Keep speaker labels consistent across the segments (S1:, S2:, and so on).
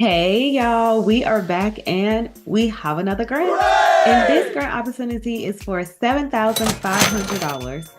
S1: Hey y'all, we are back and we have another grant. And this grant opportunity is for $7,500,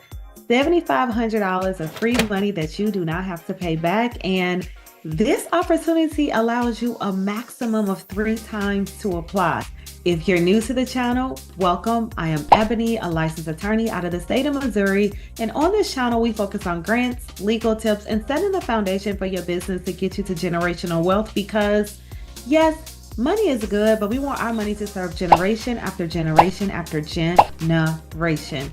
S1: $7,500 of free money that you do not have to pay back. And this opportunity allows you a maximum of 3 times to apply. If you're new to the channel, welcome. I am Ebony, a licensed attorney out of the state of Missouri. And on this channel, we focus on grants, legal tips, and setting the foundation for your business to get you to generational wealth because, yes, money is good, but we want our money to serve generation after generation after generation.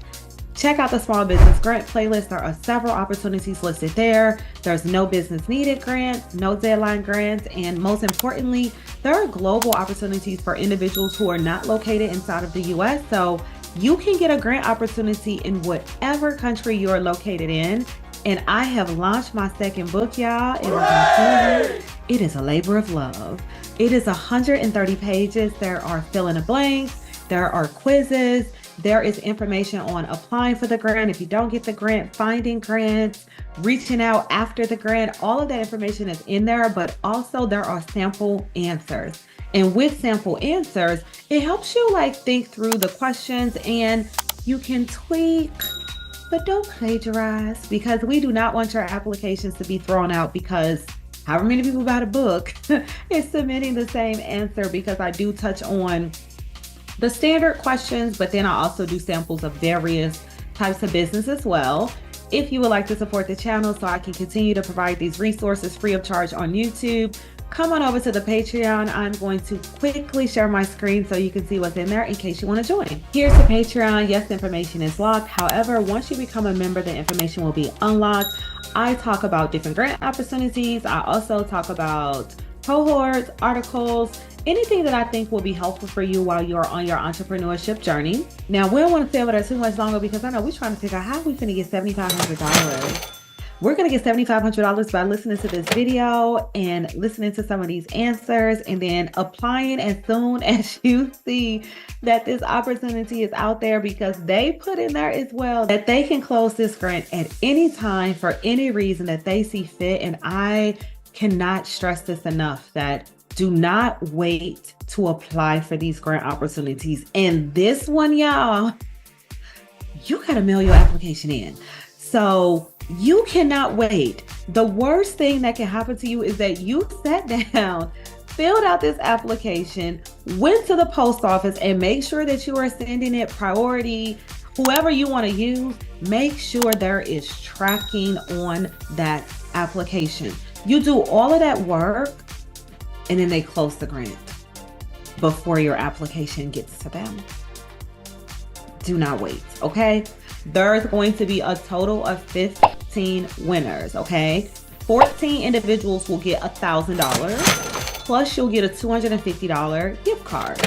S1: Check out the small business grant playlist. There are several opportunities listed there. There's no business needed grants, no deadline grants, and most importantly, there are global opportunities for individuals who are not located inside of the US. So you can get a grant opportunity in whatever country you're located in. And I have launched my second book, y'all. And I'm telling you, it is a labor of love. It is 130 pages. There are fill in the blanks. There are quizzes. There is information on applying for the grant. If you don't get the grant, finding grants, reaching out after the grant, all of that information is in there, but also there are sample answers. And with sample answers, it helps you think through the questions and you can tweak, but don't plagiarize because we do not want your applications to be thrown out because however many people buy the book is submitting the same answer because I do touch on the standard questions, but then I also do samples of various types of business as well. If you would like to support the channel so I can continue to provide these resources free of charge on YouTube, come on over to the Patreon. I'm going to quickly share my screen so you can see what's in there in case you want to join. Here's the Patreon. Yes, the information is locked. However, once you become a member, the information will be unlocked. I talk about different grant opportunities. I also talk about cohorts, articles, anything that I think will be helpful for you while you're on your entrepreneurship journey. Now, we don't want to stay over there too much longer because I know we're trying to figure out how we finna get $7,500. We're going to get $7,500 by listening to this video and listening to some of these answers and then applying as soon as you see that this opportunity is out there because they put in there as well that they can close this grant at any time for any reason that they see fit. And I cannot stress this enough that do not wait to apply for these grant opportunities. And this one, y'all, you got to mail your application in. So you cannot wait. The worst thing that can happen to you is that you sat down, filled out this application, went to the post office and make sure that you are sending it priority. Whoever you want to use, make sure there is tracking on that application. You do all of that work and then they close the grant before your application gets to them. Do not wait, okay? There's going to be a total of 15 winners, okay? 14 individuals will get $1,000, plus you'll get a $250 gift card.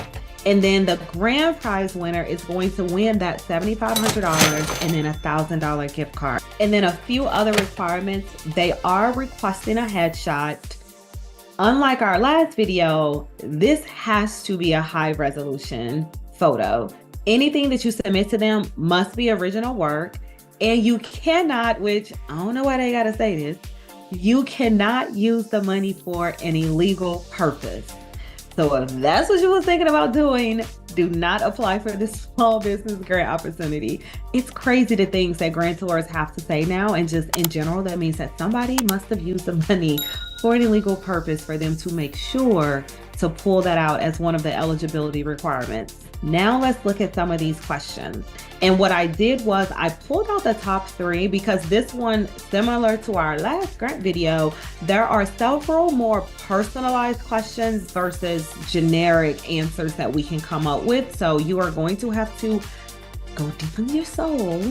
S1: And then the grand prize winner is going to win that $7,500 and then a $1,000 gift card. And then a few other requirements. They are requesting a headshot. Unlike our last video, this has to be a high resolution photo. Anything that you submit to them must be original work. And you cannot, which I don't know why they gotta say this, you cannot use the money for an illegal purpose. So if that's what you was thinking about doing, do not apply for this small business grant opportunity. It's crazy the things that grantors have to say now. And just in general, that means that somebody must have used the money for an illegal purpose for them to make sure to pull that out as one of the eligibility requirements. Now let's look at some of these questions. And what I did was I pulled out the top 3 because this one, similar to our last grant video, there are several more personalized questions versus generic answers that we can come up with. So you are going to have to go deep in your soul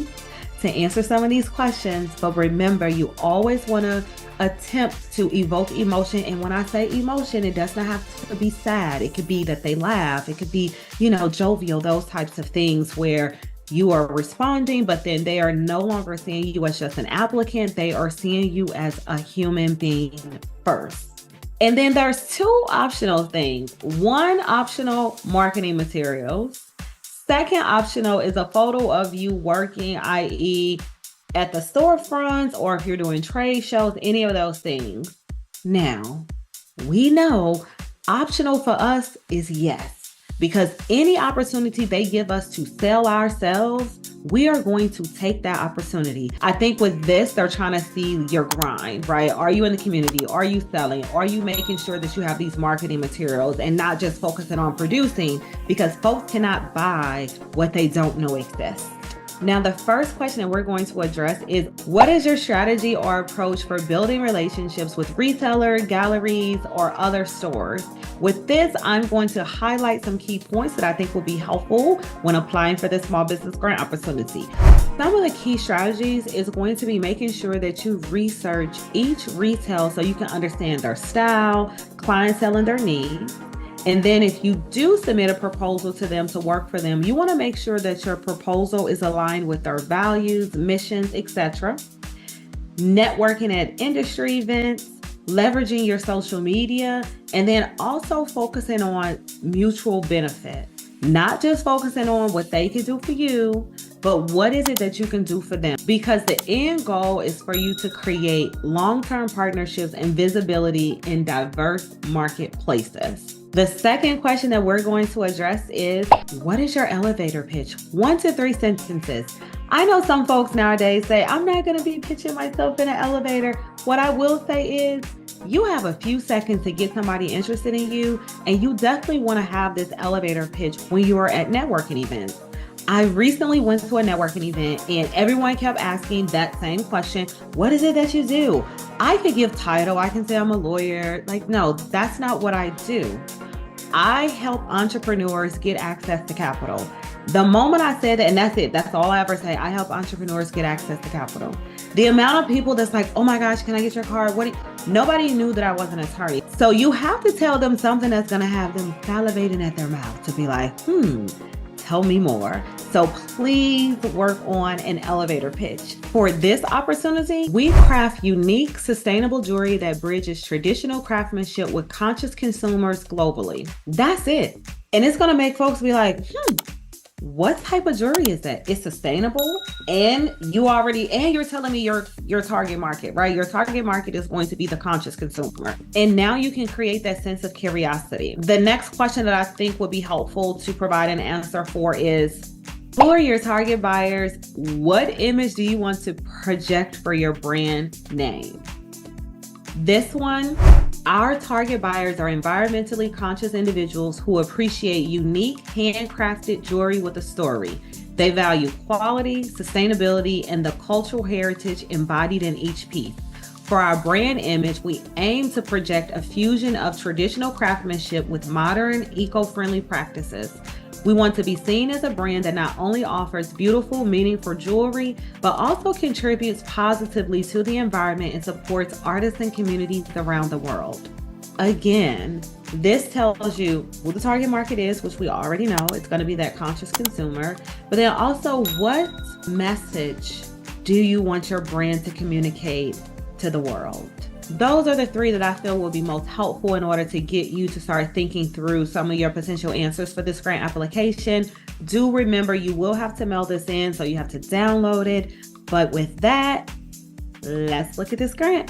S1: to answer some of these questions. But remember, you always want to attempt to evoke emotion. And when I say emotion, it does not have to be sad. It could be that they laugh. It could be, jovial, those types of things where you are responding, but then they are no longer seeing you as just an applicant. They are seeing you as a human being first. And then there's 2 optional things. One, optional marketing materials. Second optional is a photo of you working, i.e. at the storefronts, or if you're doing trade shows, any of those things. Now, we know Optional for us is yes, because any opportunity they give us to sell ourselves, we are going to take that opportunity. I think with this, they're trying to see your grind, right? Are you in the community? Are you selling? Are you making sure that you have these marketing materials and not just focusing on producing, because folks cannot buy what they don't know exists. Now, the first question that we're going to address is, what is your strategy or approach for building relationships with retailers, galleries, or other stores? With this, I'm going to highlight some key points that I think will be helpful when applying for this small business grant opportunity. Some of the key strategies is going to be making sure that you research each retail so you can understand their style, clientele, and their needs. And then if you do submit a proposal to them to work for them, you want to make sure that your proposal is aligned with their values, missions, etc. Networking at industry events, leveraging your social media, and then also focusing on mutual benefit. Not just focusing on what they can do for you, but what is it that you can do for them? Because the end goal is for you to create long-term partnerships and visibility in diverse marketplaces. The second question that we're going to address is, what is your elevator pitch? 1 to 3 sentences. I know some folks nowadays say, I'm not going to be pitching myself in an elevator. What I will say is, you have a few seconds to get somebody interested in you, and you definitely want to have this elevator pitch when you are at networking events. I recently went to a networking event and everyone kept asking that same question. What is it that you do? I could give title. I can say I'm a lawyer. Like, no, that's not what I do. I help entrepreneurs get access to capital. The moment I said that, and that's it, that's all I ever say, I help entrepreneurs get access to capital. The amount of people that's like, oh my gosh, can I get your card? Nobody knew that I was an attorney. So you have to tell them something that's going to have them salivating at their mouth to be like, tell me more. So please work on an elevator pitch. For this opportunity, we craft unique, sustainable jewelry that bridges traditional craftsmanship with conscious consumers globally. That's it. And it's going to make folks be like, what type of jewelry is that? It's sustainable, and you're telling me your target market, right? Your target market is going to be the conscious consumer. And now you can create that sense of curiosity. The next question that I think would be helpful to provide an answer for is, who are your target buyers? What image do you want to project for your brand name? This one, our target buyers are environmentally conscious individuals who appreciate unique, handcrafted jewelry with a story. They value quality, sustainability, and the cultural heritage embodied in each piece. For our brand image, we aim to project a fusion of traditional craftsmanship with modern, eco-friendly practices. We want to be seen as a brand that not only offers beautiful, meaningful jewelry, but also contributes positively to the environment and supports artists and communities around the world. Again, this tells you who the target market is, which we already know. It's going to be that conscious consumer. But then also, what message do you want your brand to communicate to the world? Those are the 3 that I feel will be most helpful in order to get you to start thinking through some of your potential answers for this grant application. Do remember, you will have to mail this in, so you have to download it. But with that, let's look at this grant.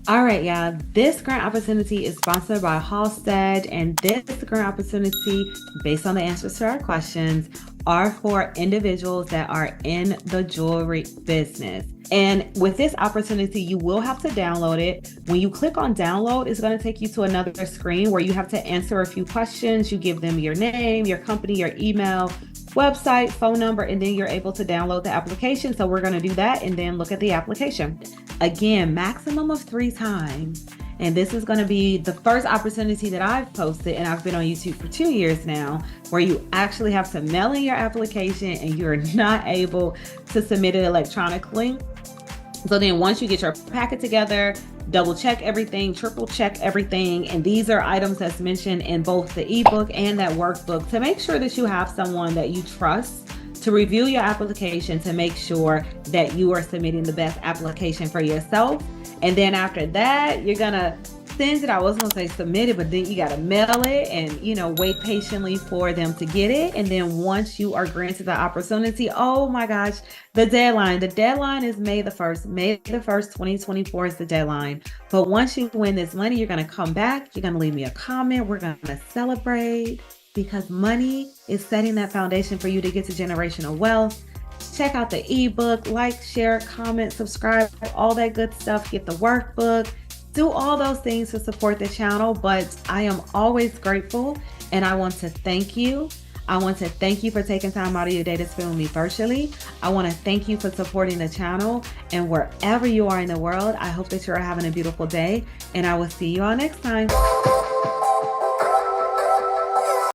S1: All right, y'all. This grant opportunity is sponsored by Halstead, and this grant opportunity, based on the answers to our questions, are for individuals that are in the jewelry business. And with this opportunity, you will have to download it. When you click on download, it's going to take you to another screen where you have to answer a few questions. You give them your name, your company, your email, website, phone number, and then you're able to download the application. So we're going to do that and then look at the application. Again, maximum of 3 times. And this is going to be the first opportunity that I've posted, and I've been on YouTube for 2 years now, where you actually have to mail in your application and you're not able to submit it electronically. So then once you get your packet together, double check everything, triple check everything. And these are items that's mentioned in both the ebook and that workbook to make sure that you have someone that you trust to review your application to make sure that you are submitting the best application for yourself. And then after that, you're gonna send it. I was gonna say submit it, but then you gotta mail it and wait patiently for them to get it. And then once you are granted the opportunity, oh my gosh, the deadline. The deadline is May the 1st. May the 1st, 2024 is the deadline. But once you win this money, you're gonna come back, you're gonna leave me a comment, we're gonna celebrate, because money is setting that foundation for you to get to generational wealth. Check out the ebook, like, share, comment, subscribe, all that good stuff. Get the workbook, do all those things to support the channel. But I am always grateful, and I want to thank you. I want to thank you for taking time out of your day to spend with me virtually. I want to thank you for supporting the channel, and wherever you are in the world, I hope that you're having a beautiful day, and I will see you all next time.